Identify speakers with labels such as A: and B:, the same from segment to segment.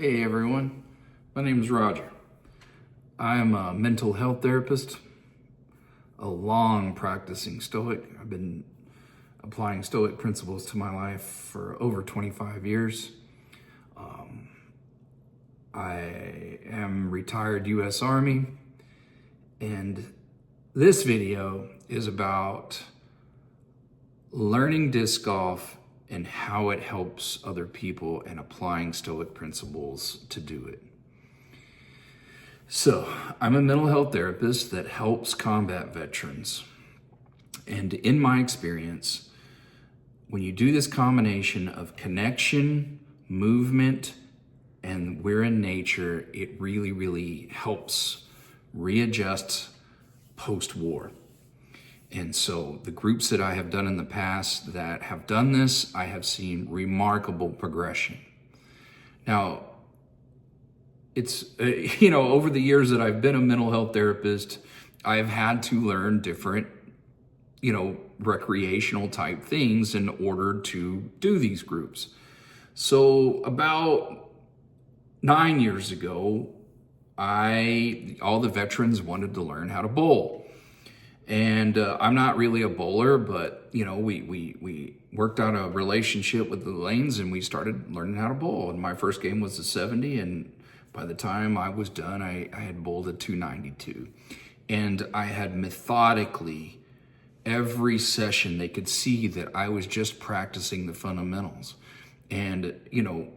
A: Hey everyone, my name is Roger. I am a mental health therapist, a long practicing Stoic. I've been applying Stoic principles to my life for over 25 years. I am retired U.S. Army, and this video is about learning disc golf and how it helps other people and applying Stoic principles to do it. So, I'm a mental health therapist that helps combat veterans. And in my experience, when you do this combination of connection, movement, and we're in nature, it really, really helps readjust post-war. And so the groups that I have done in the past that have done this, I have seen remarkable progression. Now, it's, over the years that I've been a mental health therapist, I've had to learn different, recreational type things in order to do these groups. So about 9 years ago, all the veterans wanted to learn how to bowl. And I'm not really a bowler, but we worked out a relationship with the lanes and we started learning how to bowl. And my first game was a 70, and by the time I was done, I had bowled a 292. And I had methodically, every session, they could see that I was just practicing the fundamentals. And,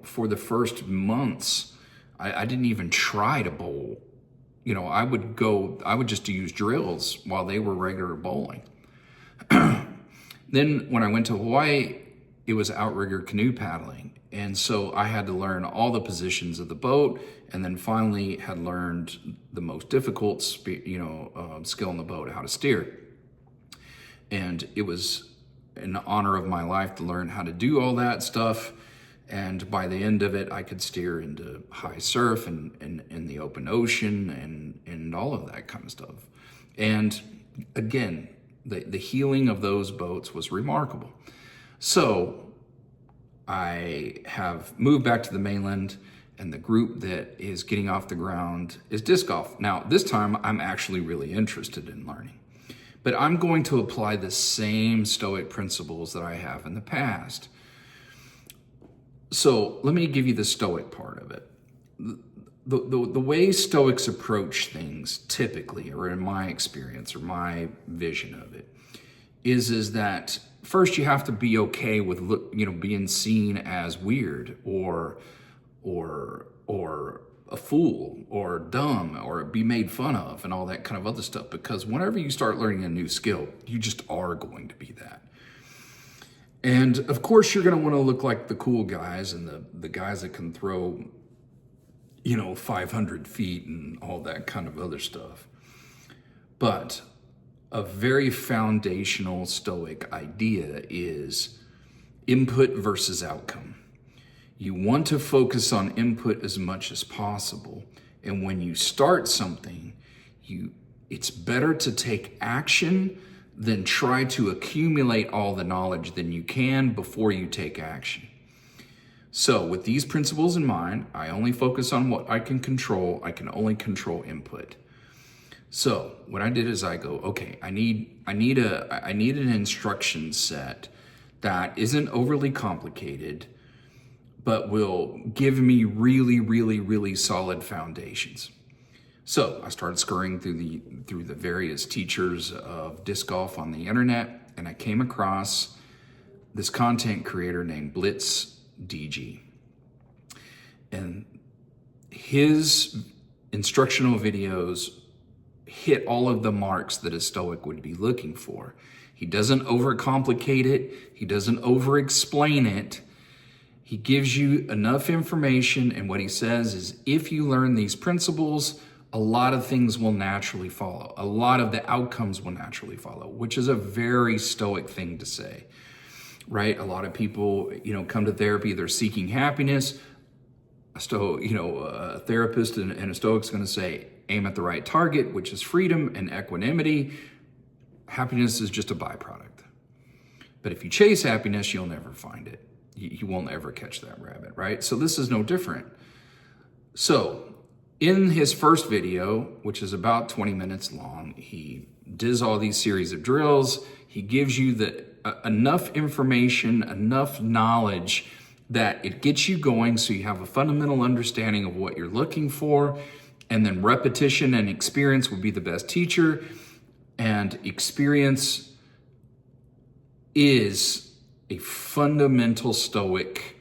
A: for the first months, I didn't even try to bowl. I would just use drills while they were regular bowling. Then when I went to Hawaii, it was outrigger canoe paddling. And so I had to learn all the positions of the boat, and then finally had learned the most difficult, skill in the boat, how to steer. And it was an honor of my life to learn how to do all that stuff. And by the end of it, I could steer into high surf and in the open ocean and all of that kind of stuff. And again, the healing of those boats was remarkable. So I have moved back to the mainland, and the group that is getting off the ground is disc golf. Now, this time I'm actually really interested in learning, but I'm going to apply the same Stoic principles that I have in the past. So let me give you the Stoic part of it. The way Stoics approach things typically, or in my experience or my vision of it, is that first you have to be okay with being seen as weird or a fool or dumb or be made fun of and all that kind of other stuff. Because whenever you start learning a new skill, you just are going to be that. And of course, you're going to want to look like the cool guys and the guys that can throw, 500 feet and all that kind of other stuff. But a very foundational Stoic idea is input versus outcome. You want to focus on input as much as possible. And when you start something, it's better to take action than try to accumulate all the knowledge than you can before you take action. So with these principles in mind, I only focus on what I can control. I can only control input. So what I did is I go, okay, I need an instruction set that isn't overly complicated, but will give me really, really, really solid foundations. So I started scurrying through the various teachers of disc golf on the internet, and I came across this content creator named Blitz DG. And his instructional videos hit all of the marks that a Stoic would be looking for. He doesn't overcomplicate it. He doesn't over-explain it. He gives you enough information, and what he says is, if you learn these principles, a lot of things will naturally follow. A lot of the outcomes will naturally follow, which is a very Stoic thing to say, right? A lot of people, come to therapy, they're seeking happiness. A therapist and a Stoic's going to say, aim at the right target, which is freedom and equanimity. Happiness is just a byproduct. But if you chase happiness, you'll never find it. You won't ever catch that rabbit, right? So this is no different. So in his first video, which is about 20 minutes long, he does all these series of drills. He gives you enough information, enough knowledge that it gets you going so you have a fundamental understanding of what you're looking for. And then repetition and experience will be the best teacher. And experience is a fundamental Stoic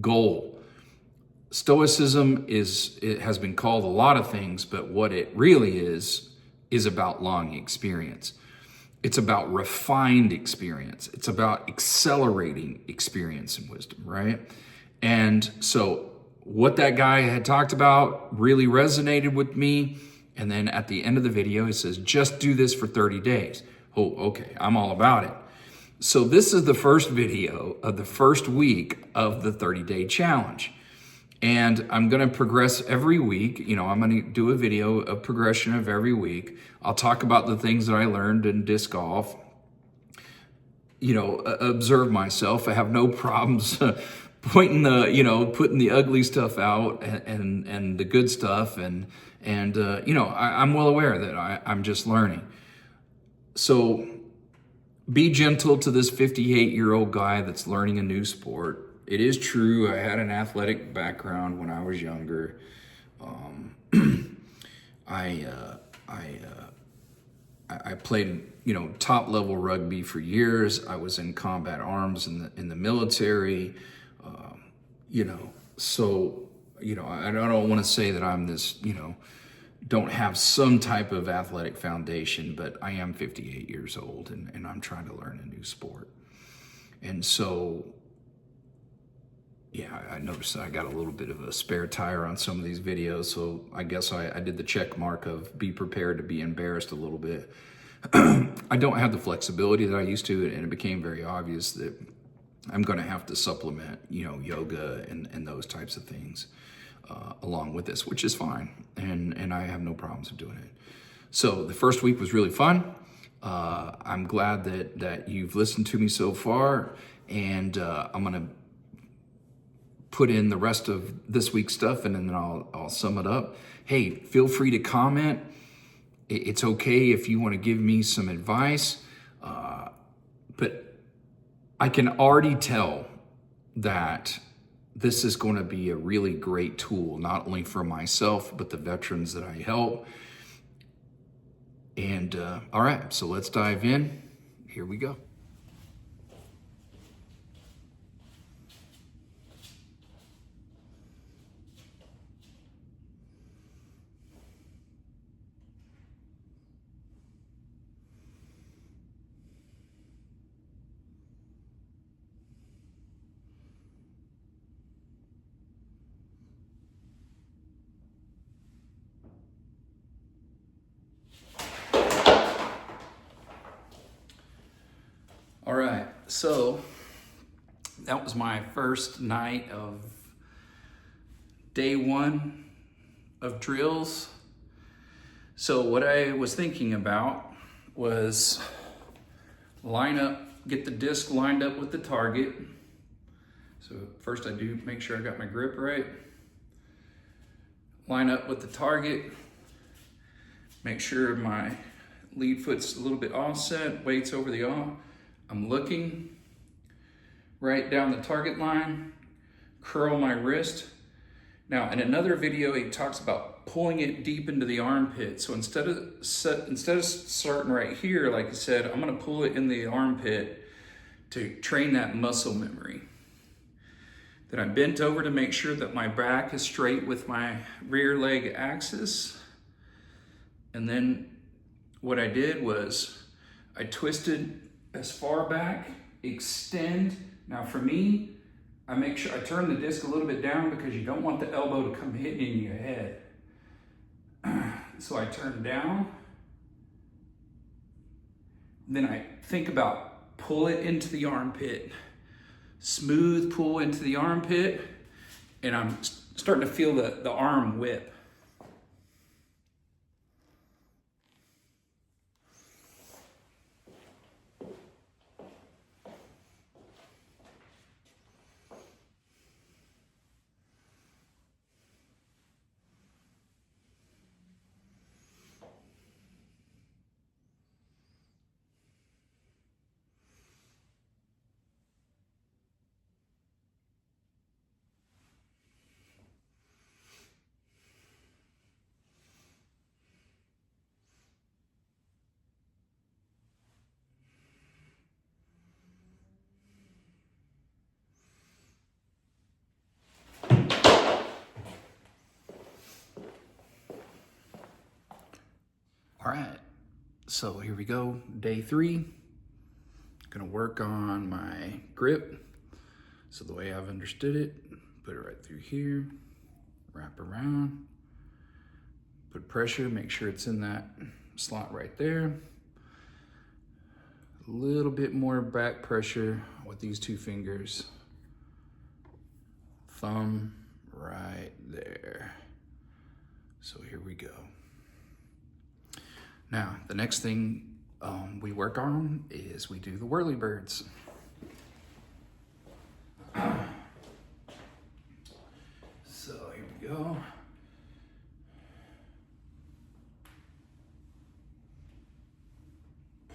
A: goal. Stoicism it has been called a lot of things, but what it really is about long experience. It's about refined experience. It's about accelerating experience and wisdom, right? And so what that guy had talked about really resonated with me. And then at the end of the video, he says, just do this for 30 days. Oh, okay, I'm all about it. So this is the first video of the first week of the 30-day challenge. And I'm going to progress every week. You know, I'm going to do a video of progression of every week. I'll talk about the things that I learned in disc golf. You know, observe myself. I have no problems putting the ugly stuff out and the good stuff. And you know, I'm well aware that I'm just learning. So be gentle to this 58-year-old guy that's learning a new sport. It is true, I had an athletic background when I was younger. I played, you know, top level rugby for years. I was in combat arms in the military. You know, so, you know, I don't want to say that I'm this, you know, don't have some type of athletic foundation, but I am 58 years old and I'm trying to learn a new sport. And so, yeah, I noticed I got a little bit of a spare tire on some of these videos, so I guess I did the check mark of be prepared to be embarrassed a little bit. I don't have the flexibility that I used to, and it became very obvious that I'm going to have to supplement, you know, yoga and those types of things along with this, which is fine, and I have no problems with doing it. So the first week was really fun. I'm glad that you've listened to me so far, and I'm going to put in the rest of this week's stuff, and then I'll sum it up. Hey, feel free to comment. It's okay if you want to give me some advice, but I can already tell that this is going to be a really great tool, not only for myself, but the veterans that I help. And all right, so let's dive in. Here we go. All right, so that was my first night of day one of drills. So what I was thinking about was get the disc lined up with the target. So first I do make sure I got my grip right. Line up with the target. Make sure my lead foot's a little bit offset, weight's over the off. I'm looking right down the target line, curl my wrist. Now, in another video, he talks about pulling it deep into the armpit. So instead of starting right here, like he said, I'm gonna pull it in the armpit to train that muscle memory. Then I bent over to make sure that my back is straight with my rear leg axis. And then what I did was I twisted as far back, extend. Now for me, I make sure I turn the disc a little bit down because you don't want the elbow to come hitting your head. So I turn down. Then I think about pull it into the armpit. Smooth pull into the armpit. And I'm starting to feel the arm whip. right, so here we go, day 3. Gonna work on my grip. So the way I've understood it, put it right through here, wrap around, put pressure, make sure it's in that slot right there. A little bit more back pressure with these 2 fingers. Thumb right there. So here we go. Now, the next thing we work on is we do the whirly birds. So here we go.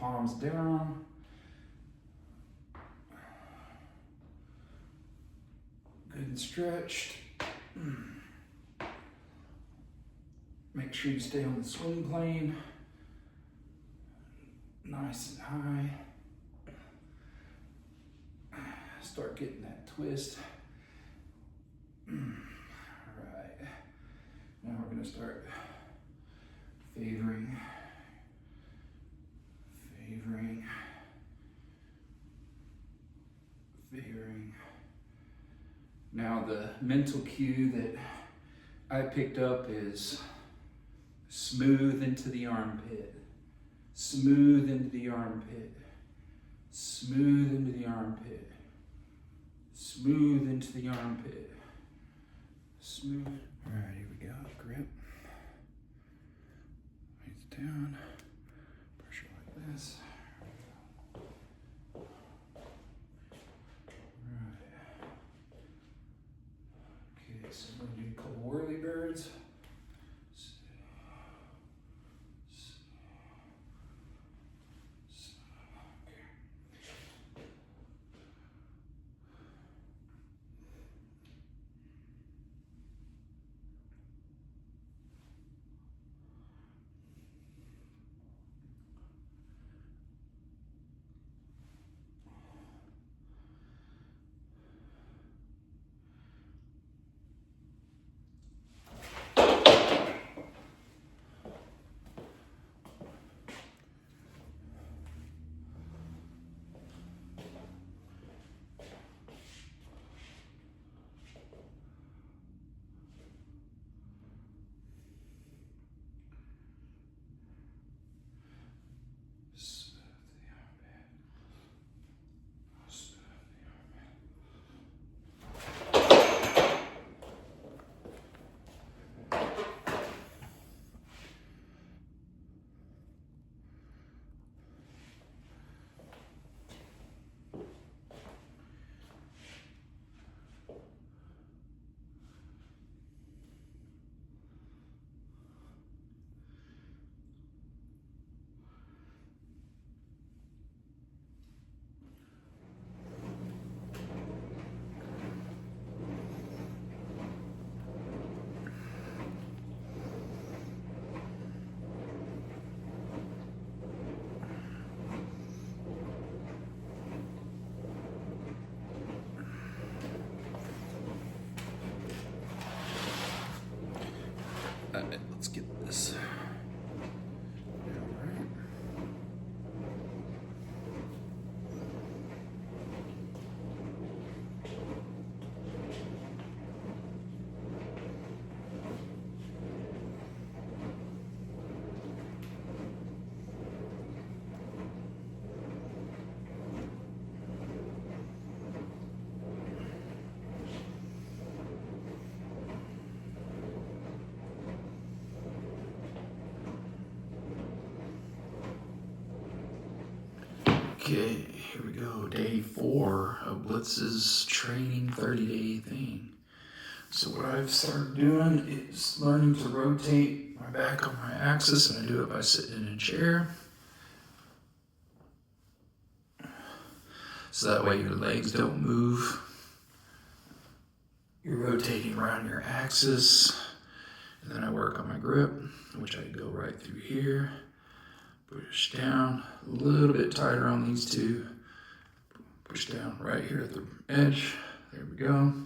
A: Palms down. Good and stretched. Make sure you stay on the swing plane. Nice and high. Start getting that twist. All right. Now we're gonna start favoring. Now the mental cue that I picked up is smooth into the armpit, smooth into the armpit, smooth into the armpit, smooth into the armpit, smooth. All right, here we go, grip. Weights down, pressure like this. So we're going to do a couple whirly birds. Let's get this. Okay, here we go. Day 4 of Blitz's training 30-day thing. So what I've started doing is learning to rotate my back on my axis, and I do it by sitting in a chair. So that way your legs don't move. You're rotating around your axis. And then I work on my grip, which I go right through here. Push down, a little bit tighter on these 2. Push down right here at the edge. There we go. And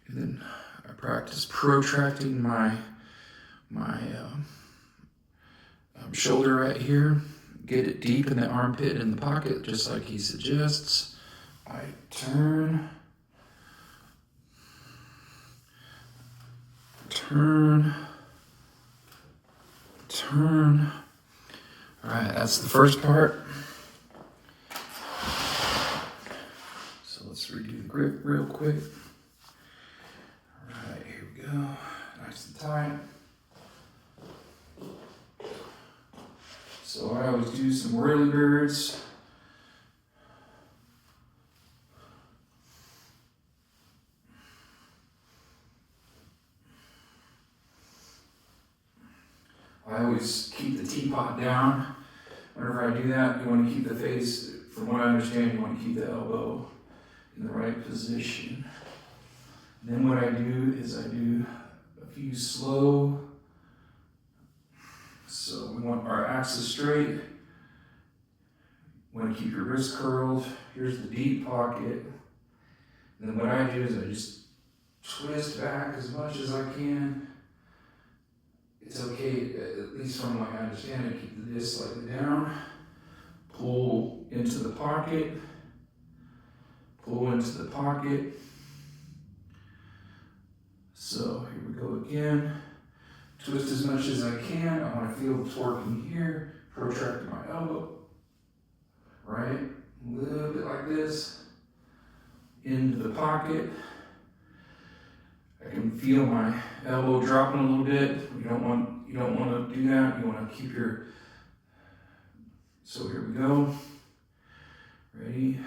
A: then I practice protracting my shoulder right here. Get it deep in the armpit in the pocket, just like he suggests. I turn. All right, that's the first part. So let's redo the grip real quick. All right, here we go. Nice and tight. So I always do some whirly birds. I always keep the teapot down. Whenever I do that, you want to keep the face, from what I understand, you want to keep the elbow in the right position. And then what I do is I do a few slow. So we want our axis straight. You want to keep your wrist curled. Here's the deep pocket. And then what I do is I just twist back as much as I can. It's okay, at least from what I understand, to keep this slightly down. Pull into the pocket. Pull into the pocket. So here we go again. Twist as much as I can. I want to feel the torque in here. Protract my elbow. Right? A little bit like this. Into the pocket. I can feel my elbow dropping a little bit. You don't want to do that. You want to keep your. So here we go. Ready?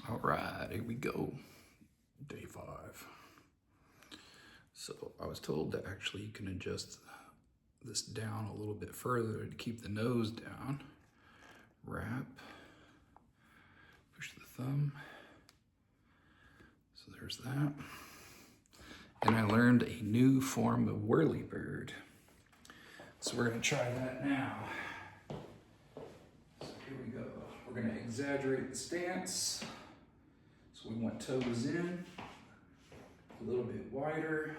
A: All right, here we go. Day 5. So I was told that actually you can adjust this down a little bit further to keep the nose down. Wrap, push the thumb. So there's that. And I learned a new form of whirly bird. So we're gonna try that now. So here we go. We're gonna exaggerate the stance. So we want toes in, a little bit wider,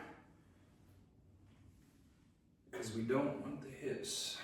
A: because we don't want the hips.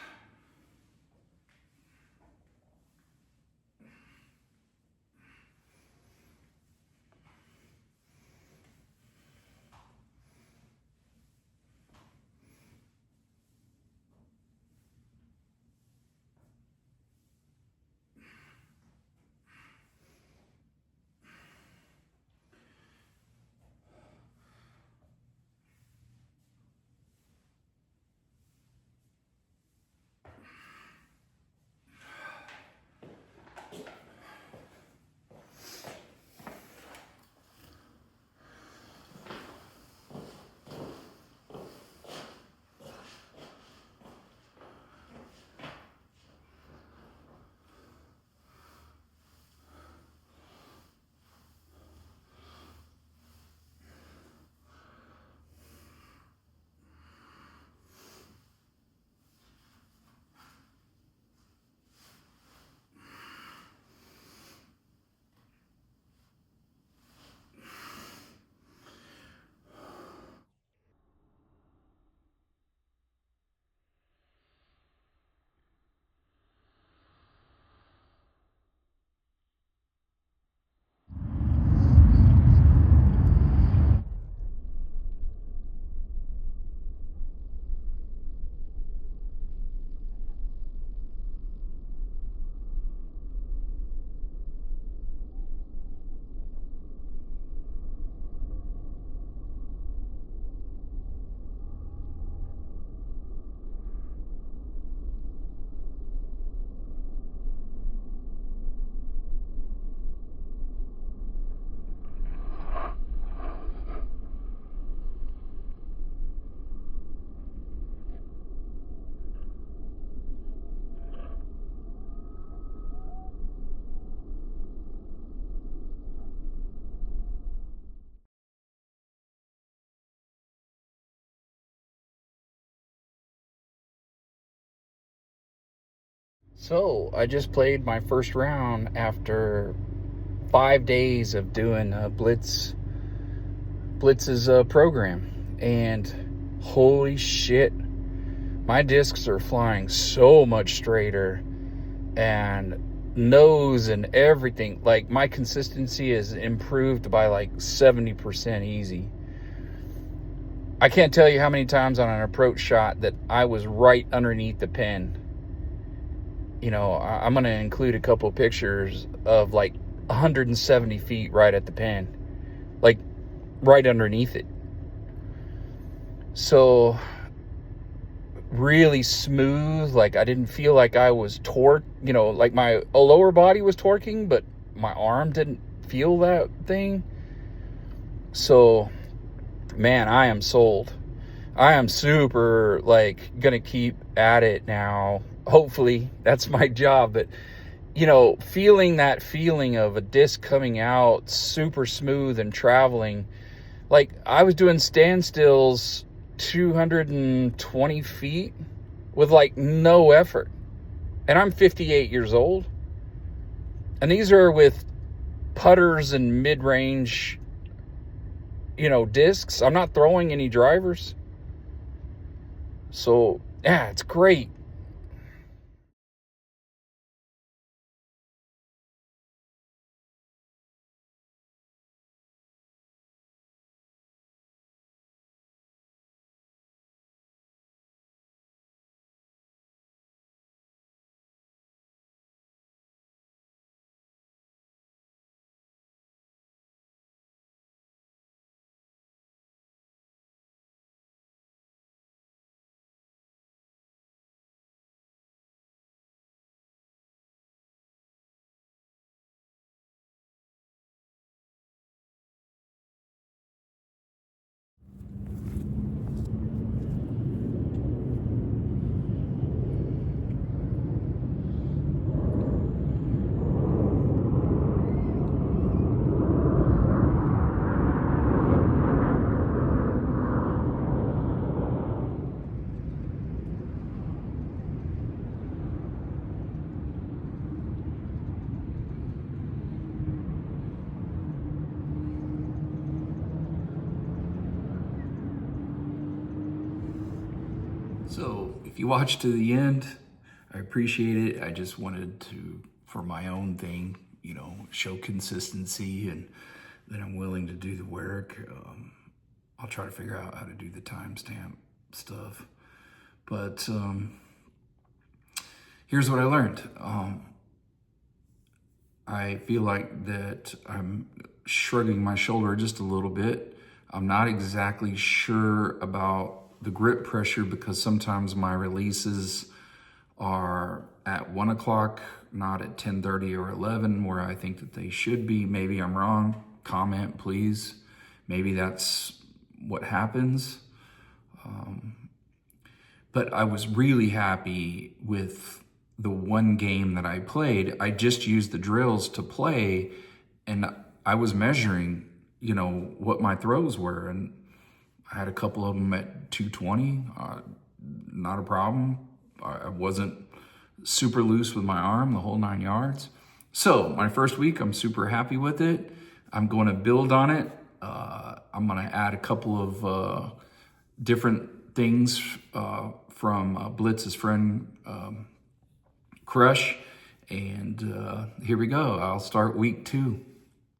B: So I just played my first round after 5 days of doing Blitz's program, and holy shit, my discs are flying so much straighter, and nose and everything. Like, my consistency is improved by like 70% easy. I can't tell you how many times on an approach shot that I was right underneath the pin. You know, I'm going to include a couple pictures of like 170 feet right at the pin, like right underneath it. So really smooth. Like, I didn't feel like I was like my lower body was torquing, but my arm didn't feel that thing. So, man, I am sold. I am super, like, gonna keep at it now. Hopefully, that's my job. But, feeling that feeling of a disc coming out super smooth and traveling, like, I was doing standstills 220 feet with, like, no effort. And I'm 58 years old. And these are with putters and mid-range, discs. I'm not throwing any drivers. So, yeah, it's great.
A: So if you watch to the end, I appreciate it. I just wanted to, for my own thing, show consistency and that I'm willing to do the work. I'll try to figure out how to do the timestamp stuff. But here's what I learned. I feel like that I'm shrugging my shoulder just a little bit. I'm not exactly sure about the grip pressure because sometimes my releases are at 1 o'clock, not at 10:30 or 11, where I think that they should be. Maybe I'm wrong. Comment, please. Maybe that's what happens. But I was really happy with the one game that I played. I just used the drills to play, and I was measuring, what my throws were. And I had a couple of them at 220, not a problem. I wasn't super loose with my arm, the whole 9 yards. So my first week, I'm super happy with it. I'm going to build on it. I'm going to add a couple of different things from Blitz's friend, Crush. And here we go. I'll start week 2.